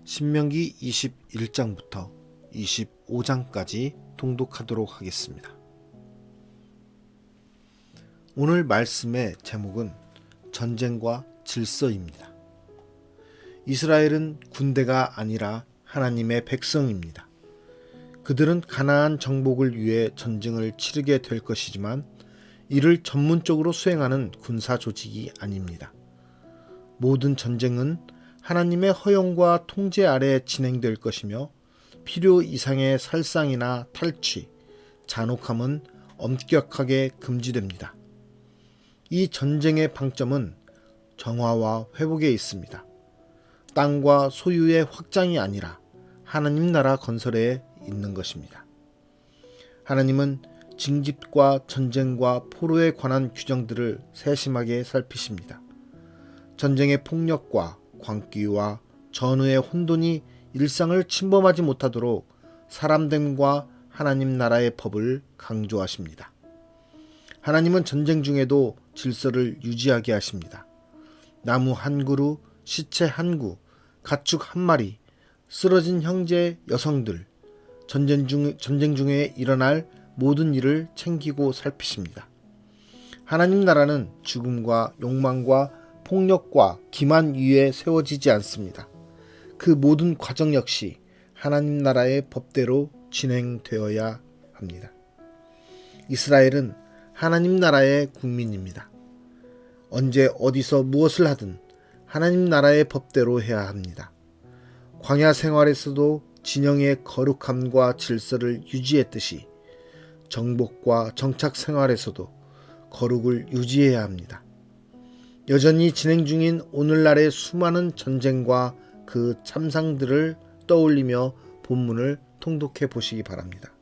신명기 21장부터 25장까지 통독하도록 하겠습니다. 오늘 말씀의 제목은 전쟁과 질서입니다. 이스라엘은 군대가 아니라 하나님의 백성입니다. 그들은 가나안 정복을 위해 전쟁을 치르게 될 것이지만 이를 전문적으로 수행하는 군사 조직이 아닙니다. 모든 전쟁은 하나님의 허용과 통제 아래 진행될 것이며 필요 이상의 살상이나 탈취, 잔혹함은 엄격하게 금지됩니다. 이 전쟁의 방점은 정화와 회복에 있습니다. 땅과 소유의 확장이 아니라 하나님 나라 건설에 있는 것입니다. 하나님은 징집과 전쟁과 포로에 관한 규정들을 세심하게 살피십니다. 전쟁의 폭력과 광기와 전후의 혼돈이 일상을 침범하지 못하도록 사람됨과 하나님 나라의 법을 강조하십니다. 하나님은 전쟁 중에도 질서를 유지하게 하십니다. 나무 한 그루, 시체 한 구, 가축 한 마리, 쓰러진 형제 여성들, 전쟁 중에 일어날 모든 일을 챙기고 살피십니다. 하나님 나라는 죽음과 욕망과 폭력과 기만 위에 세워지지 않습니다. 그 모든 과정 역시 하나님 나라의 법대로 진행되어야 합니다. 이스라엘은 하나님 나라의 국민입니다. 언제 어디서 무엇을 하든 하나님 나라의 법대로 해야 합니다. 광야 생활에서도 진영의 거룩함과 질서를 유지했듯이 정복과 정착 생활에서도 거룩을 유지해야 합니다. 여전히 진행 중인 오늘날의 수많은 전쟁과 그 참상들을 떠올리며 본문을 통독해 보시기 바랍니다.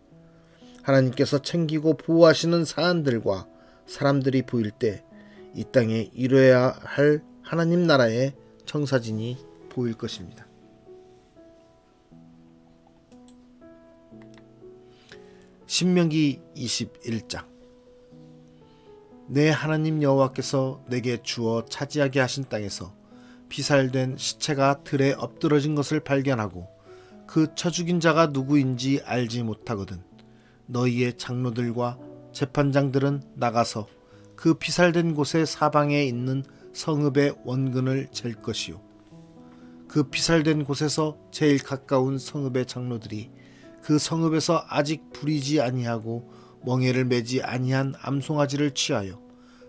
하나님께서 챙기고 보호하시는 사안들과 사람들이 보일 때 이 땅에 이뤄야 할 하나님 나라의 청사진이 보일 것입니다. 신명기 21장. 내 하나님 여호와께서 내게 주어 차지하게 하신 땅에서 피살된 시체가 들에 엎드러진 것을 발견하고 그 쳐 죽인 자가 누구인지 알지 못하거든 너희의 장로들과 재판장들은 나가서 그 피살된 곳의 사방에 있는 성읍의 원근을 잴 것이요. 그 피살된 곳에서 제일 가까운 성읍의 장로들이 그 성읍에서 아직 부리지 아니하고 멍에를 매지 아니한 암송아지를 취하여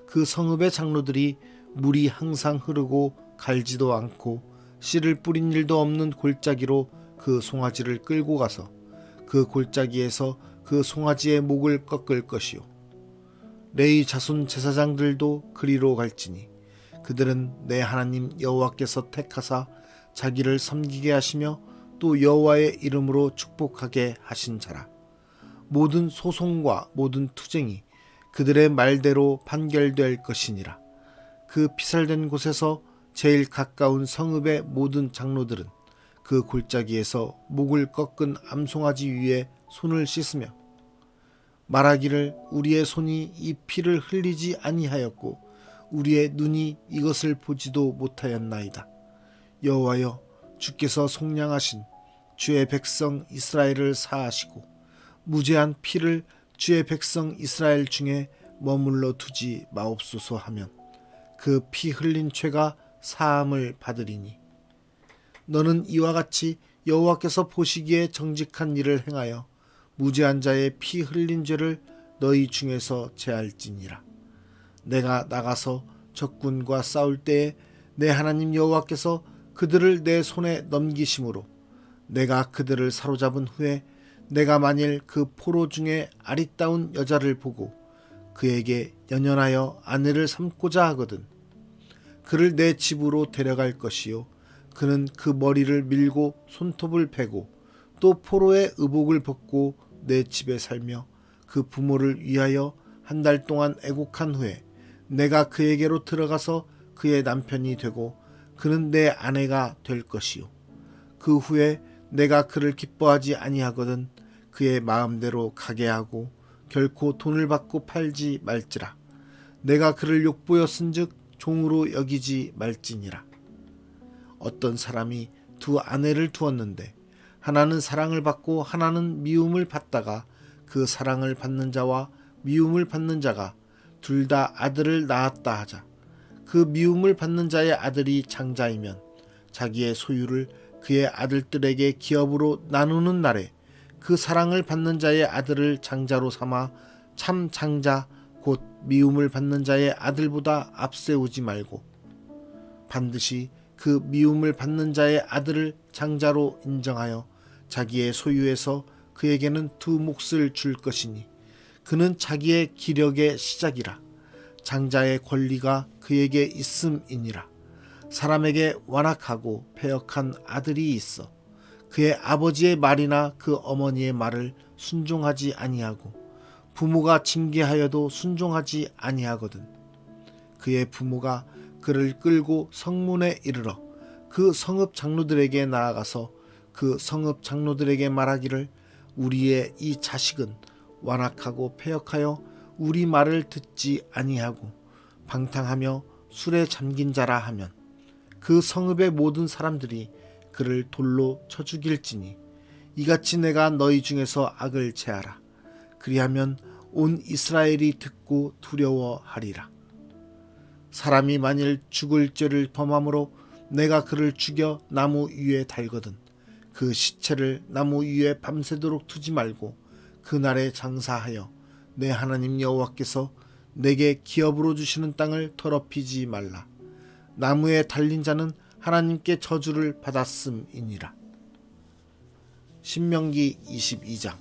그 성읍의 장로들이 물이 항상 흐르고 갈지도 않고 씨를 뿌린 일도 없는 골짜기로 그 송아지를 끌고 가서 그 골짜기에서 그 송아지의 목을 꺾을 것이요. 레위 자손 제사장들도 그리로 갈지니 그들은 내 하나님 여호와께서 택하사 자기를 섬기게 하시며 또 여호와의 이름으로 축복하게 하신 자라. 모든 소송과 모든 투쟁이 그들의 말대로 판결될 것이니라. 그 피살된 곳에서 제일 가까운 성읍의 모든 장로들은 그 골짜기에서 목을 꺾은 암송아지 위에 손을 씻으며 말하기를 우리의 손이 이 피를 흘리지 아니하였고 우리의 눈이 이것을 보지도 못하였나이다. 여호와여, 주께서 속량하신 주의 백성 이스라엘을 사하시고 무죄한 피를 주의 백성 이스라엘 중에 머물러 두지 마옵소서 하면 그 피 흘린 죄가 사함을 받으리니 너는 이와 같이 여호와께서 보시기에 정직한 일을 행하여 무죄한 자의 피 흘린 죄를 너희 중에서 제할지니라. 내가 나가서 적군과 싸울 때에 내 하나님 여호와께서 그들을 내 손에 넘기심으로 내가 그들을 사로잡은 후에 내가 만일 그 포로 중에 아리따운 여자를 보고 그에게 연연하여 아내를 삼고자 하거든 그를 내 집으로 데려갈 것이요 그는 그 머리를 밀고 손톱을 베고 또 포로의 의복을 벗고 내 집에 살며 그 부모를 위하여 한 달 동안 애곡한 후에 내가 그에게로 들어가서 그의 남편이 되고 그는 내 아내가 될 것이요 그 후에 내가 그를 기뻐하지 아니하거든 그의 마음대로 가게 하고 결코 돈을 받고 팔지 말지라. 내가 그를 욕보였은즉 종으로 여기지 말지니라. 어떤 사람이 두 아내를 두었는데 하나는 사랑을 받고 하나는 미움을 받다가 그 사랑을 받는 자와 미움을 받는 자가 둘 다 아들을 낳았다 하자. 그 미움을 받는 자의 아들이 장자이면 자기의 소유를 그의 아들들에게 기업으로 나누는 날에 그 사랑을 받는 자의 아들을 장자로 삼아 참 장자 곧 미움을 받는 자의 아들보다 앞세우지 말고 반드시 그 미움을 받는 자의 아들을 장자로 인정하여 자기의 소유에서 그에게는 두 몫을 줄 것이니 그는 자기의 기력의 시작이라. 장자의 권리가 그에게 있음이니라. 사람에게 완악하고 패역한 아들이 있어 그의 아버지의 말이나 그 어머니의 말을 순종하지 아니하고 부모가 징계하여도 순종하지 아니하거든. 그의 부모가 그를 끌고 성문에 이르러 그 성읍 장로들에게 나아가서 그 성읍 장로들에게 말하기를 우리의 이 자식은 완악하고 패역하여 우리 말을 듣지 아니하고 방탕하며 술에 잠긴 자라 하면 그 성읍의 모든 사람들이 그를 돌로 쳐 죽일지니 이같이 내가 너희 중에서 악을 제하라. 그리하면 온 이스라엘이 듣고 두려워하리라. 사람이 만일 죽을 죄를 범함으로 내가 그를 죽여 나무 위에 달거든 그 시체를 나무 위에 밤새도록 두지 말고 그날에 장사하여 내 하나님 여호와께서 내게 기업으로 주시는 땅을 더럽히지 말라. 나무에 달린 자는 하나님께 저주를 받았음이니라. 신명기 22장.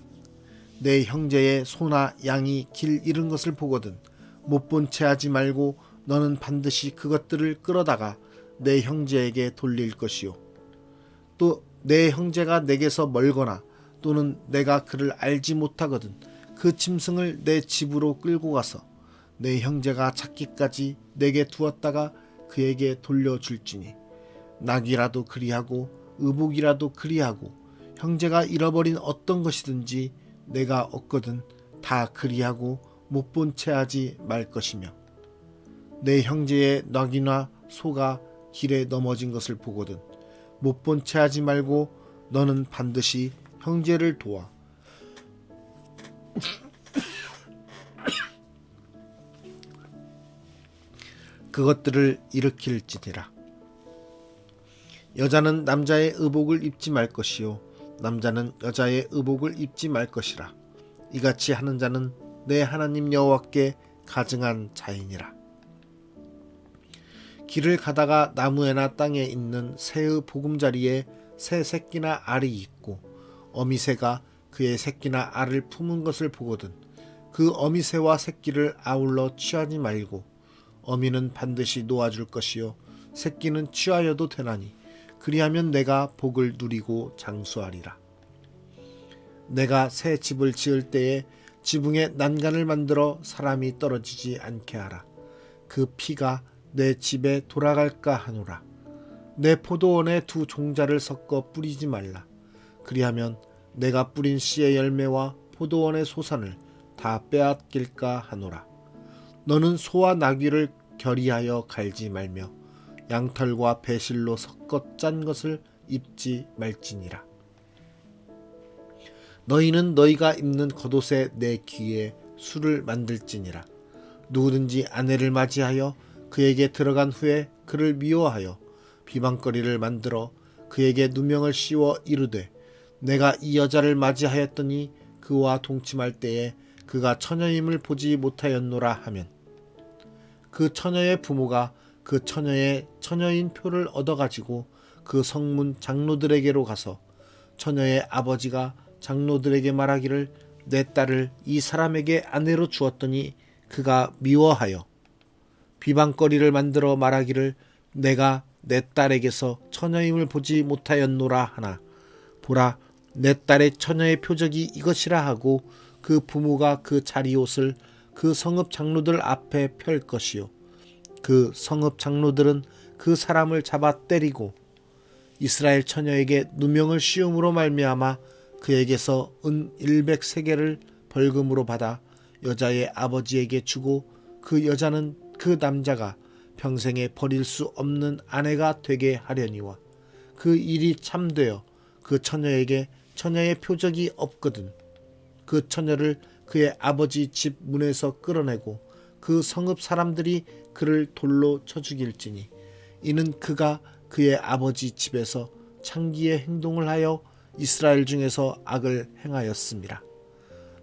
내 형제의 소나 양이 길 잃은 것을 보거든 못 본 채 하지 말고 너는 반드시 그것들을 끌어다가 내 형제에게 돌릴 것이요. 또 내 형제가 내게서 멀거나 또는 내가 그를 알지 못하거든 그 짐승을 내 집으로 끌고 가서 내 형제가 찾기까지 내게 두었다가 그에게 돌려줄지니 낙이라도 그리하고 의복이라도 그리하고 형제가 잃어버린 어떤 것이든지 내가 얻거든 다 그리하고 못 본 채 하지 말 것이며 내 형제의 낙이나 소가 길에 넘어진 것을 보거든 못 본 채 하지 말고 너는 반드시 형제를 도와 그것들을 일으킬지니라. 여자는 남자의 의복을 입지 말 것이요 남자는 여자의 의복을 입지 말 것이라. 이같이 하는 자는 내 하나님 여호와께 가증한 자이니라. 길을 가다가 나무에나 땅에 있는 새의 보금자리에 새 새끼나 알이 있고 어미새가 그의 새끼나 알을 품은 것을 보거든 그 어미새와 새끼를 아울러 취하지 말고 어미는 반드시 놓아줄 것이요 새끼는 취하여도 되나니 그리하면 내가 복을 누리고 장수하리라. 내가 새 집을 지을 때에 지붕에 난간을 만들어 사람이 떨어지지 않게 하라. 그 피가 내 집에 돌아갈까 하노라. 내 포도원에 두 종자를 섞어 뿌리지 말라. 그리하면 내가 뿌린 씨의 열매와 포도원의 소산을 다 빼앗길까 하노라. 너는 소와 나귀를 결의하여 갈지 말며 양털과 배실로 섞어 짠 것을 입지 말지니라. 너희는 너희가 입는 겉옷에 내 귀에 술을 만들지니라. 누구든지 아내를 맞이하여 그에게 들어간 후에 그를 미워하여 비방거리를 만들어 그에게 누명을 씌워 이르되 내가 이 여자를 맞이하였더니 그와 동침할 때에 그가 처녀임을 보지 못하였노라 하면 그 처녀의 부모가 그 처녀의 처녀인 표를 얻어가지고 그 성문 장로들에게로 가서 처녀의 아버지가 장로들에게 말하기를 내 딸을 이 사람에게 아내로 주었더니 그가 미워하여 비방거리를 만들어 말하기를 내가 내 딸에게서 처녀임을 보지 못하였노라 하나 보라 내 딸의 처녀의 표적이 이것이라 하고 그 부모가 그 자리옷을 그 성읍 장로들 앞에 펼 것이요 그 성읍 장로들은 그 사람을 잡아 때리고 이스라엘 처녀에게 누명을 씌움으로 말미암아 그에게서 은 100세겔을 벌금으로 받아 여자의 아버지에게 주고 그 여자는 그 남자가 평생에 버릴 수 없는 아내가 되게 하려니와 그 일이 참되어 그 처녀에게 처녀의 표적이 없거든 그 처녀를 그의 아버지 집 문에서 끌어내고 그 성읍 사람들이 그를 돌로 쳐 죽일지니 이는 그가 그의 아버지 집에서 창기의 행동을 하여 이스라엘 중에서 악을 행하였음이라.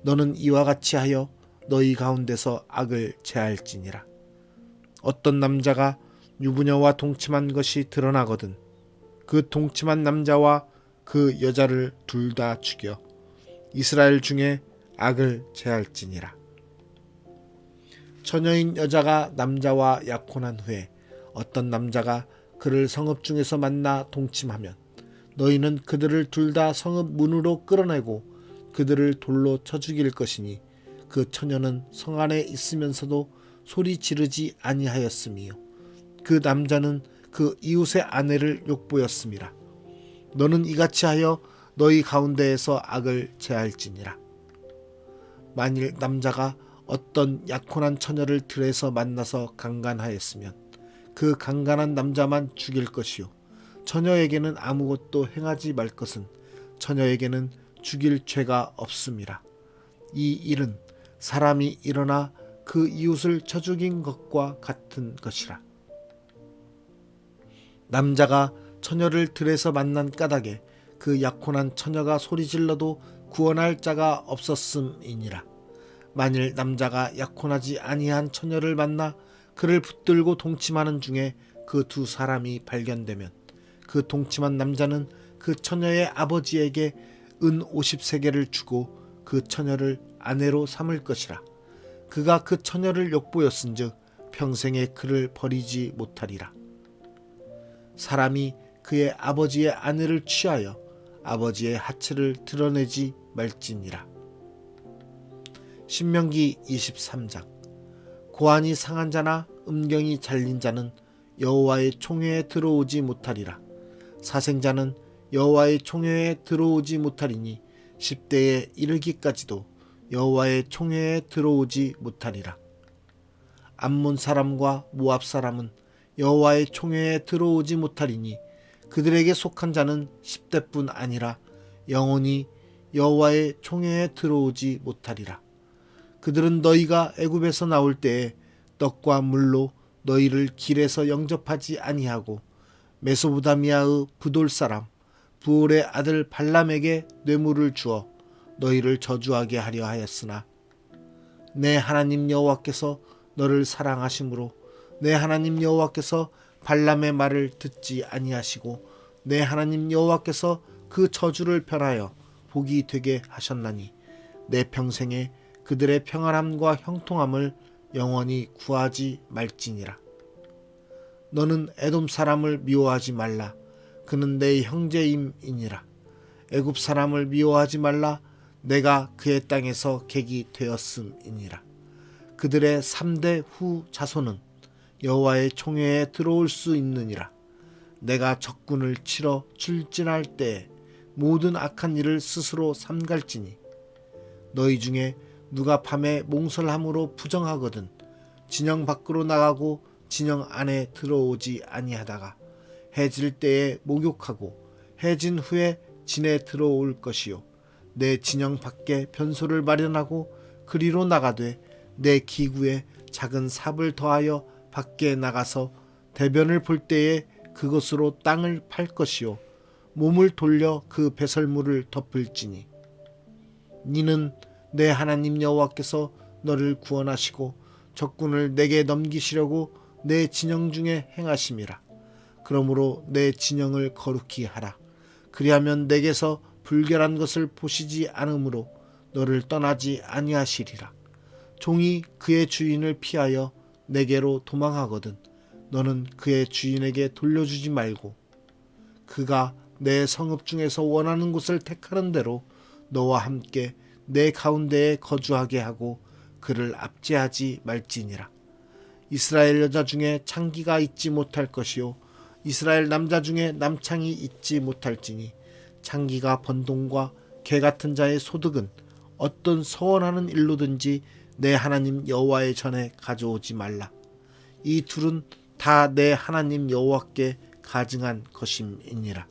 너는 이와 같이 하여 너희 가운데서 악을 제할지니라. 어떤 남자가 유부녀와 동침한 것이 드러나거든 그 동침한 남자와 그 여자를 둘 다 죽여 이스라엘 중에 악을 제할지니라. 처녀인 여자가 남자와 약혼한 후에 어떤 남자가 그를 성읍 중에서 만나 동침하면 너희는 그들을 둘 다 성읍 문으로 끌어내고 그들을 돌로 쳐 죽일 것이니 그 처녀는 성 안에 있으면서도 소리 지르지 아니하였음이요 그 남자는 그 이웃의 아내를 욕보였음이라. 너는 이같이 하여 너희 가운데에서 악을 제할지니라. 만일 남자가 어떤 약혼한 처녀를 들에서 만나서 강간하였으면 그 강간한 남자만 죽일 것이요 처녀에게는 아무것도 행하지 말 것은 처녀에게는 죽일 죄가 없음이라. 이 일은 사람이 일어나 그 이웃을 쳐 죽인 것과 같은 것이라. 남자가 처녀를 들에서 만난 까닭에 그 약혼한 처녀가 소리질러도 구원할 자가 없었음이니라. 만일 남자가 약혼하지 아니한 처녀를 만나 그를 붙들고 동침하는 중에 그 두 사람이 발견되면 그 동침한 남자는 그 처녀의 아버지에게 은 50세겔을 주고 그 처녀를 아내로 삼을 것이라. 그가 그 처녀를 욕보였은즉 평생에 그를 버리지 못하리라. 사람이 그의 아버지의 아내를 취하여 아버지의 하체를 드러내지 말지니라. 신명기 23장. 고환이 상한 자나 음경이 잘린 자는 여호와의 총회에 들어오지 못하리라. 사생자는 여호와의 총회에 들어오지 못하리니 10대에 이르기까지도 여호와의 총회에 들어오지 못하리라. 암몬 사람과 모압 사람은 여호와의 총회에 들어오지 못하리니 그들에게 속한 자는 10대뿐 아니라 영원히 여호와의 총회에 들어오지 못하리라. 그들은 너희가 애굽에서 나올 때에 떡과 물로 너희를 길에서 영접하지 아니하고 메소보다미아의 부돌 사람 부올의 아들 발람에게 뇌물을 주어 너희를 저주하게 하려 하였으나 내 하나님 여호와께서 너를 사랑하심으로 내 하나님 여호와께서 발람의 말을 듣지 아니하시고 내 하나님 여호와께서 그 저주를 편하여 복이 되게 하셨나니 내 평생에 그들의 평안함과 형통함을 영원히 구하지 말지니라. 너는 에돔 사람을 미워하지 말라. 그는 내 형제임이니라. 애굽 사람을 미워하지 말라. 내가 그의 땅에서 객이 되었음이니라. 그들의 3대 후 자손은 여호와의 총회에 들어올 수 있느니라. 내가 적군을 치러 출진할 때에 모든 악한 일을 스스로 삼갈지니 너희 중에 누가 밤에 몽설함으로 부정하거든 진영 밖으로 나가고 진영 안에 들어오지 아니하다가 해질 때에 목욕하고 해진 후에 진에 들어올 것이요 내 진영 밖에 변소를 마련하고 그리로 나가되 내 기구에 작은 삽을 더하여 밖에 나가서 대변을 볼 때에 그것으로 땅을 팔 것이요 몸을 돌려 그 배설물을 덮을지니 니는 내 하나님 여호와께서 너를 구원하시고 적군을 내게 넘기시려고 내 진영 중에 행하심이라. 그러므로 내 진영을 거룩히 하라. 그리하면 내게서 불결한 것을 보시지 않으므로 너를 떠나지 아니하시리라. 종이 그의 주인을 피하여 내게로 도망하거든 너는 그의 주인에게 돌려주지 말고 그가 내 성읍 중에서 원하는 곳을 택하는 대로 너와 함께 내 가운데에 거주하게 하고 그를 압제하지 말지니라. 이스라엘 여자 중에 창기가 있지 못할 것이요 이스라엘 남자 중에 남창이 있지 못할지니 창기가 번동과 개 같은 자의 소득은 어떤 서원하는 일로든지 내 하나님 여호와의 전에 가져오지 말라. 이 둘은 다 내 하나님 여호와께 가증한 것임이니라.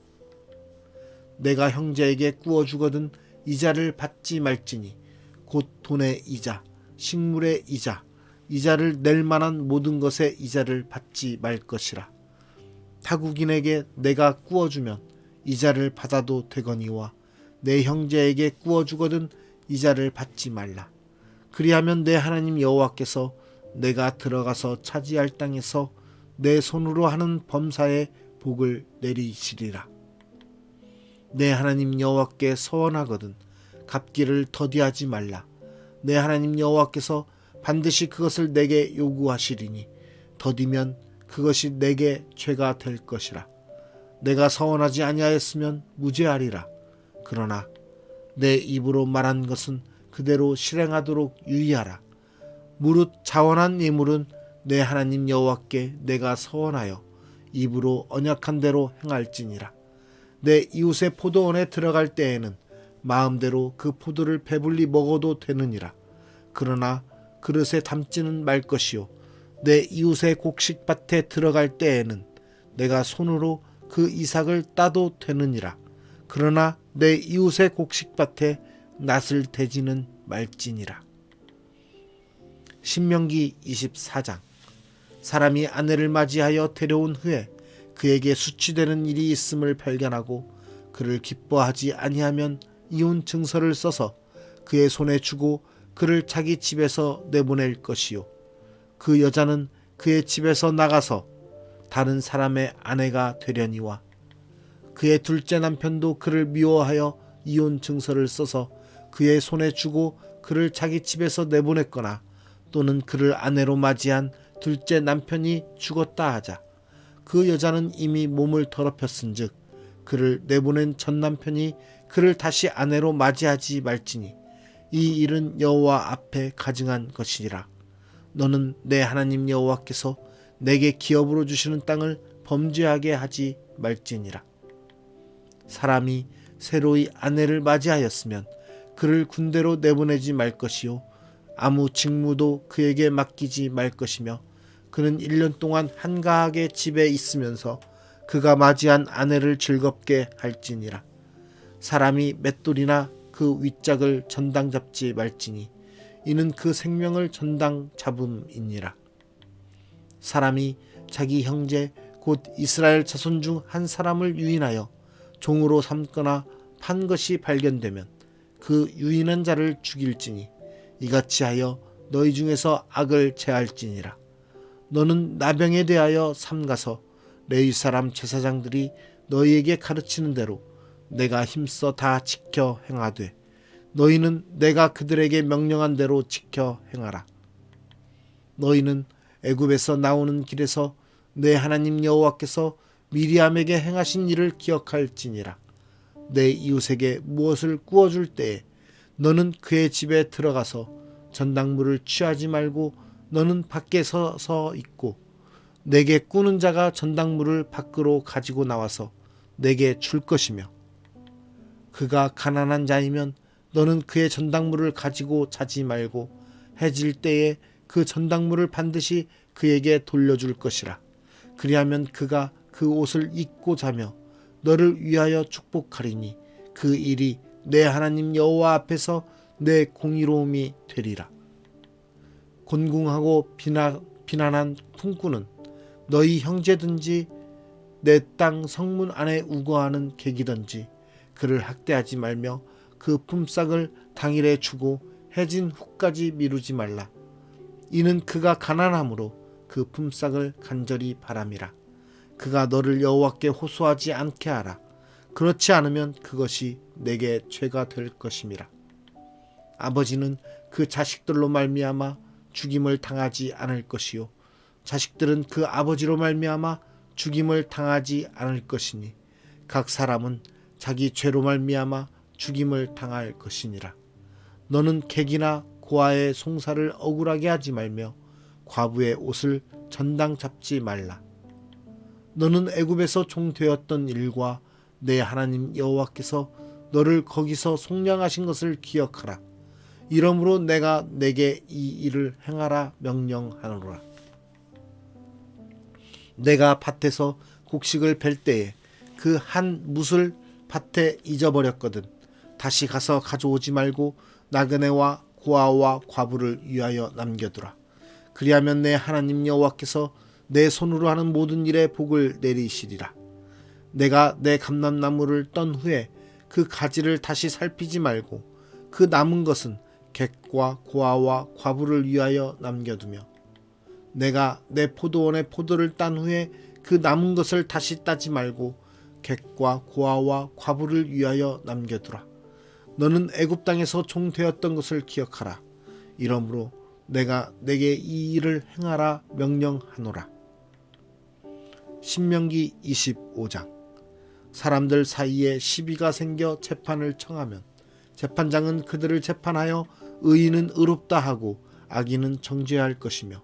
내가 형제에게 구워 주거든 이자를 받지 말지니 곧 돈의 이자, 식물의 이자, 이자를 낼 만한 모든 것의 이자를 받지 말 것이라. 타국인에게 내가 구워주면 이자를 받아도 되거니와 내 형제에게 구워주거든 이자를 받지 말라. 그리하면 내 하나님 여호와께서 내가 들어가서 차지할 땅에서 내 손으로 하는 범사에 복을 내리시리라. 내 하나님 여호와께 서원하거든 갚기를 더디하지 말라. 내 하나님 여호와께서 반드시 그것을 내게 요구하시리니 더디면 그것이 내게 죄가 될 것이라. 내가 서원하지 아니하였으면 무죄하리라. 그러나 내 입으로 말한 것은 그대로 실행하도록 유의하라. 무릇 자원한 예물은 내 하나님 여호와께 내가 서원하여 입으로 언약한 대로 행할지니라. 내 이웃의 포도원에 들어갈 때에는 마음대로 그 포도를 배불리 먹어도 되느니라. 그러나 그릇에 담지는 말 것이요 내 이웃의 곡식밭에 들어갈 때에는 내가 손으로 그 이삭을 따도 되느니라. 그러나 내 이웃의 곡식밭에 낫을 대지는 말지니라. 신명기 24장. 사람이 아내를 맞이하여 데려온 후에 그에게 수치되는 일이 있음을 발견하고 그를 기뻐하지 아니하면 이혼 증서를 써서 그의 손에 주고 그를 자기 집에서 내보낼 것이요 그 여자는 그의 집에서 나가서 다른 사람의 아내가 되려니와 그의 둘째 남편도 그를 미워하여 이혼 증서를 써서 그의 손에 주고 그를 자기 집에서 내보냈거나 또는 그를 아내로 맞이한 둘째 남편이 죽었다 하자 그 여자는 이미 몸을 더럽혔은즉 그를 내보낸 전 남편이 그를 다시 아내로 맞이하지 말지니 이 일은 여호와 앞에 가증한 것이니라. 너는 내 하나님 여호와께서 내게 기업으로 주시는 땅을 범죄하게 하지 말지니라. 사람이 새로이 아내를 맞이하였으면 그를 군대로 내보내지 말 것이요 아무 직무도 그에게 맡기지 말 것이며 그는 1년 동안 한가하게 집에 있으면서 그가 맞이한 아내를 즐겁게 할지니라. 사람이 맷돌이나 그 윗짝을 전당 잡지 말지니 이는 그 생명을 전당 잡음이니라. 사람이 자기 형제 곧 이스라엘 자손 중 한 사람을 유인하여 종으로 삼거나 판 것이 발견되면 그 유인한 자를 죽일지니 이같이 하여 너희 중에서 악을 제할지니라. 너는 나병에 대하여 삼가서 레위 사람 제사장들이 너희에게 가르치는 대로 내가 힘써 다 지켜 행하되 너희는 내가 그들에게 명령한 대로 지켜 행하라. 너희는 애굽에서 나오는 길에서 내 하나님 여호와께서 미리암에게 행하신 일을 기억할지니라. 내 이웃에게 무엇을 구워줄 때에 너는 그의 집에 들어가서 전당물을 취하지 말고 너는 밖에 서서 있고 내게 꾸는 자가 전당물을 밖으로 가지고 나와서 내게 줄 것이며 그가 가난한 자이면 너는 그의 전당물을 가지고 자지 말고 해질 때에 그 전당물을 반드시 그에게 돌려줄 것이라. 그리하면 그가 그 옷을 입고 자며 너를 위하여 축복하리니 그 일이 내 하나님 여호와 앞에서 내 공의로움이 되리라. 곤궁하고 비난한 품꾼은 너희 형제든지 내 땅 성문 안에 우거하는 객이든지 그를 학대하지 말며 그 품삯을 당일에 주고 해진 후까지 미루지 말라. 이는 그가 가난함으로 그 품삯을 간절히 바람이라. 그가 너를 여호와께 호소하지 않게 하라. 그렇지 않으면 그것이 내게 죄가 될 것임이라. 아버지는 그 자식들로 말미암아 죽임을 당하지 않을 것이요 자식들은 그 아버지로 말미암아 죽임을 당하지 않을 것이니 각 사람은 자기 죄로 말미암아 죽임을 당할 것이니라. 너는 객이나 고아의 송사를 억울하게 하지 말며 과부의 옷을 전당 잡지 말라. 너는 애굽에서 종되었던 일과 내 하나님 여호와께서 너를 거기서 속량하신 것을 기억하라. 이러므로 내가 내게 이 일을 행하라 명령하노라. 내가 밭에서 곡식을 벨 때에 그 한 뭇을 밭에 잊어버렸거든 다시 가서 가져오지 말고 나그네와 고아와 과부를 위하여 남겨두라. 그리하면 내 하나님 여호와께서 내 손으로 하는 모든 일에 복을 내리시리라. 내가 내 감람나무를 떤 후에 그 가지를 다시 살피지 말고 그 남은 것은 객과 고아와 과부를 위하여 남겨두며 내가 내 포도원의 포도를 딴 후에 그 남은 것을 다시 따지 말고 객과 고아와 과부를 위하여 남겨두라. 너는 애굽 땅에서 종 되었던 것을 기억하라. 이러므로 내가 내게 이 일을 행하라 명령하노라. 신명기 25장. 사람들 사이에 시비가 생겨 재판을 청하면 재판장은 그들을 재판하여 의인은 의롭다 하고 악인은 정죄할 것이며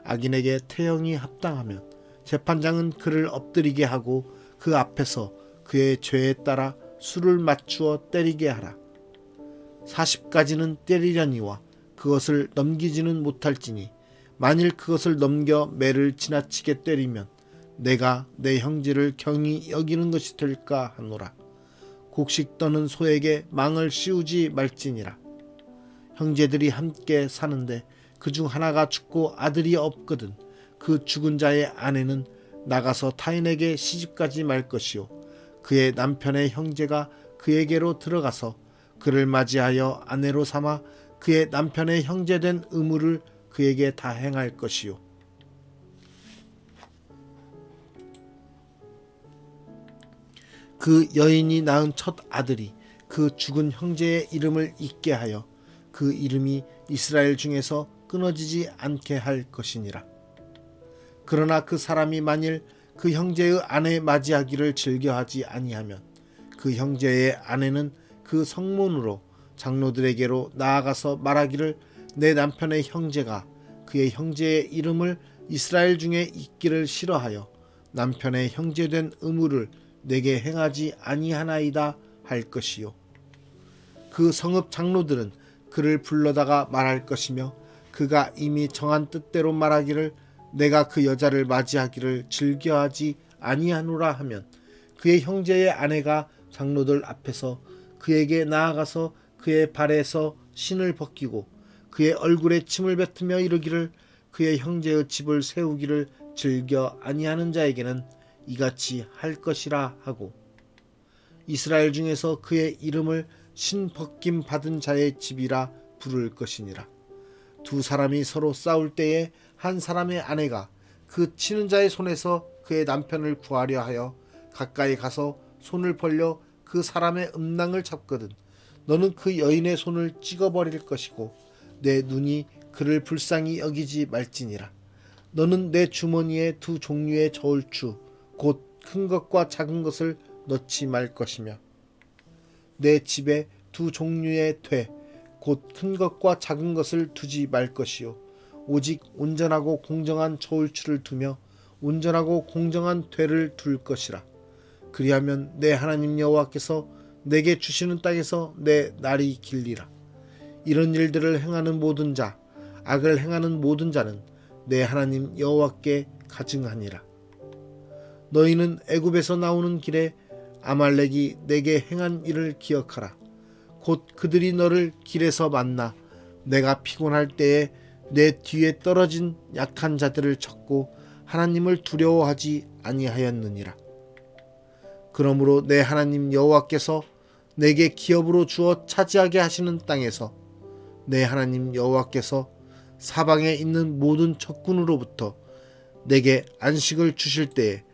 악인에게 태형이 합당하면 재판장은 그를 엎드리게 하고 그 앞에서 그의 죄에 따라 수를 맞추어 때리게 하라. 40가지는 때리려니와 그것을 넘기지는 못할지니 만일 그것을 넘겨 매를 지나치게 때리면 내가 내 형제를 경히 여기는 것이 될까 하노라. 곡식 떠는 소에게 망을 씌우지 말지니라. 형제들이 함께 사는데 그중 하나가 죽고 아들이 없거든 그 죽은 자의 아내는 나가서 타인에게 시집가지 말 것이요 그의 남편의 형제가 그에게로 들어가서 그를 맞이하여 아내로 삼아 그의 남편의 형제된 의무를 그에게 다 행할 것이요 그 여인이 낳은 첫 아들이 그 죽은 형제의 이름을 잊게 하여 그 이름이 이스라엘 중에서 끊어지지 않게 할 것이니라. 그러나 그 사람이 만일 그 형제의 아내 맞이하기를 즐겨하지 아니하면 그 형제의 아내는 그 성문으로 장로들에게로 나아가서 말하기를 내 남편의 형제가 그의 형제의 이름을 이스라엘 중에 잊기를 싫어하여 남편의 형제된 의무를 내게 행하지 아니하나이다 할 것이요 그 성읍 장로들은 그를 불러다가 말할 것이며 그가 이미 정한 뜻대로 말하기를 내가 그 여자를 맞이하기를 즐겨하지 아니하노라 하면 그의 형제의 아내가 장로들 앞에서 그에게 나아가서 그의 발에서 신을 벗기고 그의 얼굴에 침을 뱉으며 이르기를 그의 형제의 집을 세우기를 즐겨 아니하는 자에게는 이같이 할 것이라 하고 이스라엘 중에서 그의 이름을 신 벗김 받은 자의 집이라 부를 것이니라. 두 사람이 서로 싸울 때에 한 사람의 아내가 그 치는 자의 손에서 그의 남편을 구하려 하여 가까이 가서 손을 벌려 그 사람의 음낭을 잡거든 너는 그 여인의 손을 찍어버릴 것이고 내 눈이 그를 불쌍히 여기지 말지니라. 너는 내 주머니에 두 종류의 저울추 곧 큰 것과 작은 것을 넣지 말 것이며 내 집에 두 종류의 돼 곧 큰 것과 작은 것을 두지 말 것이요 오직 온전하고 공정한 저울추를 두며 온전하고 공정한 되를 둘 것이라. 그리하면 내 하나님 여호와께서 내게 주시는 땅에서 내 날이 길리라. 이런 일들을 행하는 모든 자 악을 행하는 모든 자는 내 하나님 여호와께 가증하니라. 너희는 애굽에서 나오는 길에 아말렉이 내게 행한 일을 기억하라. 곧 그들이 너를 길에서 만나 내가 피곤할 때에 내 뒤에 떨어진 약한 자들을 쳤고 하나님을 두려워하지 아니하였느니라. 그러므로 내 하나님 여호와께서 내게 기업으로 주어 차지하게 하시는 땅에서 내 하나님 여호와께서 사방에 있는 모든 적군으로부터 내게 안식을 주실 때에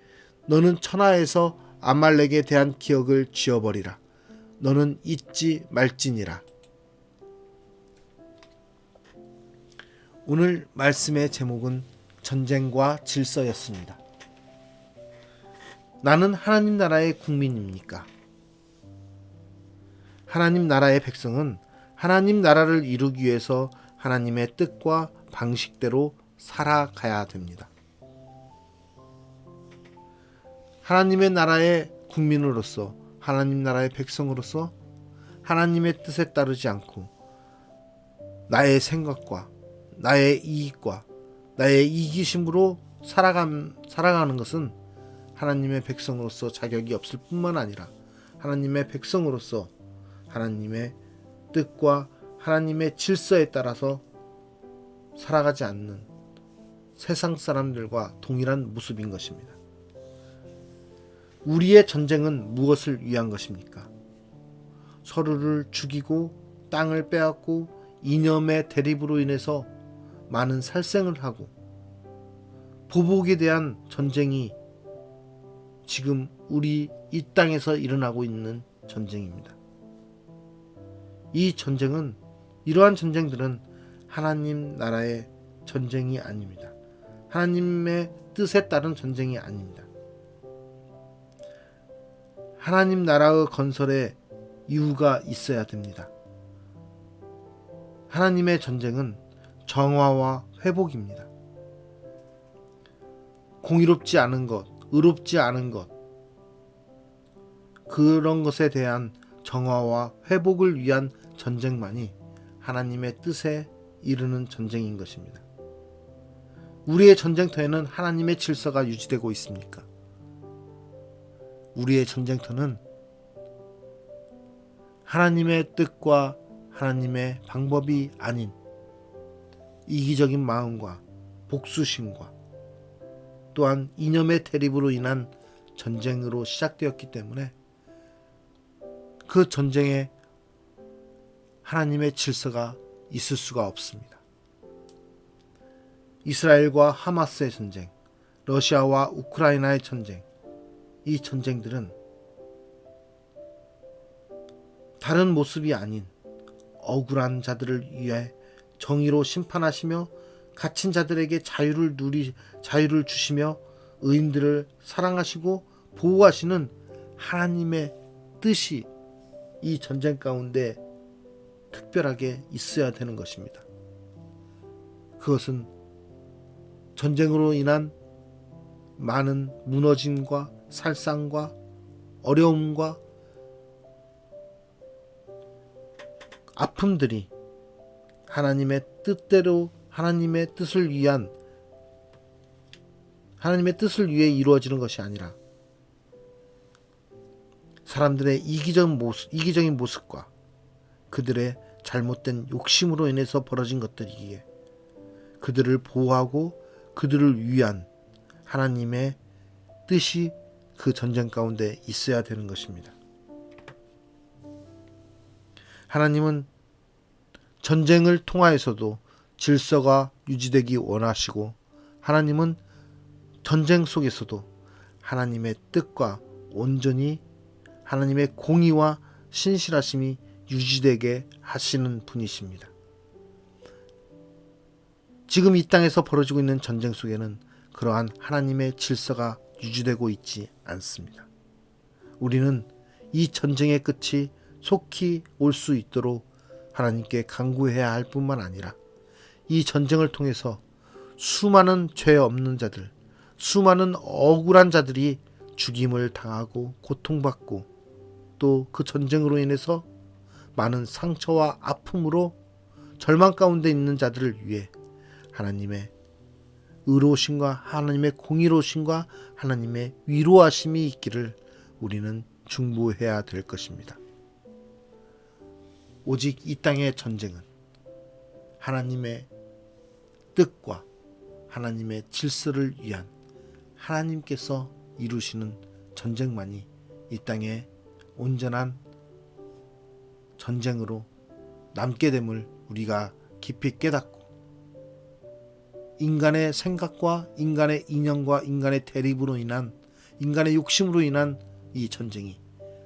너는 천하에서 아말렉에 대한 기억을 지워버리라. 너는 잊지 말지니라. 오늘 말씀의 제목은 전쟁과 질서였습니다. 나는 하나님 나라의 국민입니까? 하나님 나라의 백성은 하나님 나라를 이루기 위해서 하나님의 뜻과 방식대로 살아가야 됩니다. 하나님의 나라의 국민으로서 하나님 나라의 백성으로서 하나님의 뜻에 따르지 않고 나의 생각과 나의 이익과 나의 이기심으로 살아가는 것은 하나님의 백성으로서 자격이 없을 뿐만 아니라 하나님의 백성으로서 하나님의 뜻과 하나님의 질서에 따라서 살아가지 않는 세상 사람들과 동일한 모습인 것입니다. 우리의 전쟁은 무엇을 위한 것입니까? 서로를 죽이고 땅을 빼앗고 이념의 대립으로 인해서 많은 살생을 하고 보복에 대한 전쟁이 지금 우리 이 땅에서 일어나고 있는 전쟁입니다. 이 전쟁은, 이러한 전쟁들은 하나님 나라의 전쟁이 아닙니다. 하나님의 뜻에 따른 전쟁이 아닙니다. 하나님 나라의 건설에 이유가 있어야 됩니다. 하나님의 전쟁은 정화와 회복입니다. 공의롭지 않은 것, 의롭지 않은 것, 그런 것에 대한 정화와 회복을 위한 전쟁만이 하나님의 뜻에 이르는 전쟁인 것입니다. 우리의 전쟁터에는 하나님의 질서가 유지되고 있습니까? 우리의 전쟁터는 하나님의 뜻과 하나님의 방법이 아닌 이기적인 마음과 복수심과 또한 이념의 대립으로 인한 전쟁으로 시작되었기 때문에 그 전쟁에 하나님의 질서가 있을 수가 없습니다. 이스라엘과 하마스의 전쟁, 러시아와 우크라이나의 전쟁, 이 전쟁들은 다른 모습이 아닌 억울한 자들을 위해 정의로 심판하시며 갇힌 자들에게 자유를 주시며 의인들을 사랑하시고 보호하시는 하나님의 뜻이 이 전쟁 가운데 특별하게 있어야 되는 것입니다. 그것은 전쟁으로 인한 많은 무너짐과 살상과 어려움과 아픔들이 하나님의 뜻대로 하나님의 뜻을 위해 이루어지는 것이 아니라 사람들의 이기적인 모습과 그들의 잘못된 욕심으로 인해서 벌어진 것들이기에 그들을 보호하고 그들을 위한 하나님의 뜻이 그 전쟁 가운데 있어야 되는 것입니다. 하나님은 전쟁을 통하여서도 질서가 유지되기 원하시고 하나님은 전쟁 속에서도 하나님의 뜻과 온전히 하나님의 공의와 신실하심이 유지되게 하시는 분이십니다. 지금 이 땅에서 벌어지고 있는 전쟁 속에는 그러한 하나님의 질서가 유지되고 있지 않습니다. 우리는 이 전쟁의 끝이 속히 올 수 있도록 하나님께 간구해야 할 뿐만 아니라 이 전쟁을 통해서 수많은 죄 없는 자들, 수많은 억울한 자들이 죽임을 당하고 고통받고 또 그 전쟁으로 인해서 많은 상처와 아픔으로 절망 가운데 있는 자들을 위해 하나님의 의로우심과 하나님의 공의로우심과 하나님의 위로하심이 있기를 우리는 중보해야 될 것입니다. 오직 이 땅의 전쟁은 하나님의 뜻과 하나님의 질서를 위한 하나님께서 이루시는 전쟁만이 이 땅에 온전한 전쟁으로 남게 됨을 우리가 깊이 깨닫고 인간의 생각과 인간의 이념과 인간의 대립으로 인한 인간의 욕심으로 인한 이 전쟁이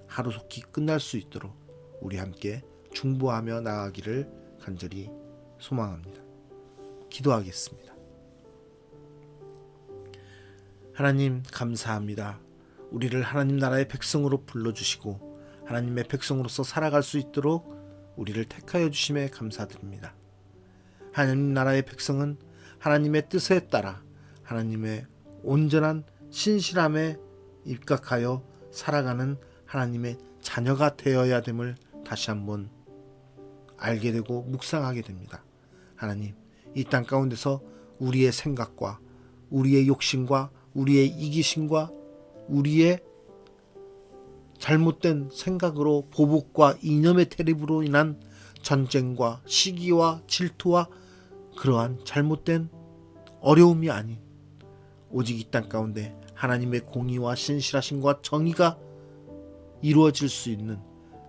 하루속히 끝날 수 있도록 우리 함께 중보하며 나아가기를 간절히 소망합니다. 기도하겠습니다. 하나님 감사합니다. 우리를 하나님 나라의 백성으로 불러주시고 하나님의 백성으로서 살아갈 수 있도록 우리를 택하여 주심에 감사드립니다. 하나님 나라의 백성은 하나님의 뜻에 따라 하나님의 온전한 신실함에 입각하여 살아가는 하나님의 자녀가 되어야 됨을 다시 한번 알게 되고 묵상하게 됩니다. 하나님, 이 땅 가운데서 우리의 생각과 우리의 욕심과 우리의 이기심과 우리의 잘못된 생각으로 보복과 이념의 대립으로 인한 전쟁과 시기와 질투와 그러한 잘못된 어려움이 아닌 오직 이 땅 가운데 하나님의 공의와 신실하심과 정의가 이루어질 수 있는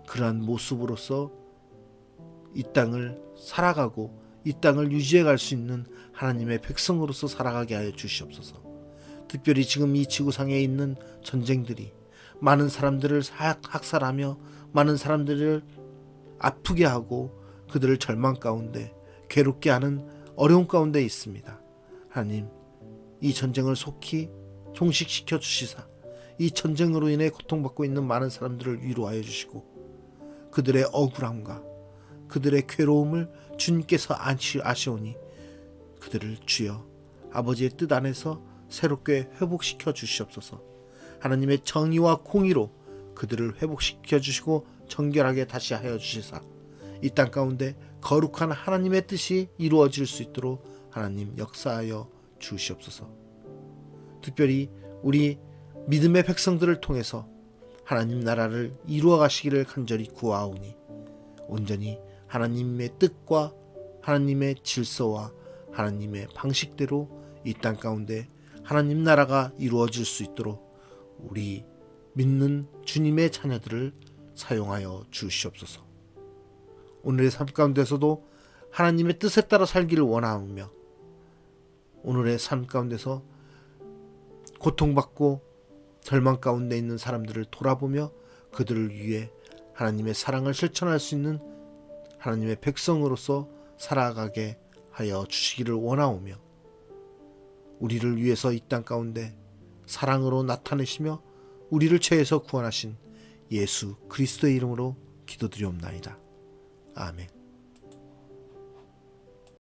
그러한 모습으로서 이 땅을 살아가고 이 땅을 유지해 갈 수 있는 하나님의 백성으로서 살아가게 하여 주시옵소서. 특별히 지금 이 지구상에 있는 전쟁들이 많은 사람들을 학살하며 많은 사람들을 아프게 하고 그들을 절망 가운데 괴롭게 하는 어려움 가운데 있습니다. 하나님, 이 전쟁을 속히 종식시켜 주시사 이 전쟁으로 인해 고통받고 있는 많은 사람들을 위로하여 주시고 그들의 억울함과 그들의 괴로움을 주님께서 아시오니 그들을 주여 아버지의 뜻 안에서 새롭게 회복시켜 주시옵소서. 하나님의 정의와 공의로 그들을 회복시켜 주시고 정결하게 다시 하여 주시사 이 땅 가운데 거룩한 하나님의 뜻이 이루어질 수 있도록 하나님 역사하여 주시옵소서. 특별히 우리 믿음의 백성들을 통해서 하나님 나라를 이루어 가시기를 간절히 구하오니 온전히 하나님의 뜻과 하나님의 질서와 하나님의 방식대로 이 땅 가운데 하나님 나라가 이루어질 수 있도록 우리 믿는 주님의 자녀들을 사용하여 주시옵소서. 오늘의 삶 가운데서도 하나님의 뜻에 따라 살기를 원하며 오늘의 삶 가운데서 고통받고 절망 가운데 있는 사람들을 돌아보며 그들을 위해 하나님의 사랑을 실천할 수 있는 하나님의 백성으로서 살아가게 하여 주시기를 원하오며 우리를 위해서 이 땅 가운데 사랑으로 나타내시며 우리를 죄에서 구원하신 예수 그리스도의 이름으로 기도드리옵나이다. 아멘.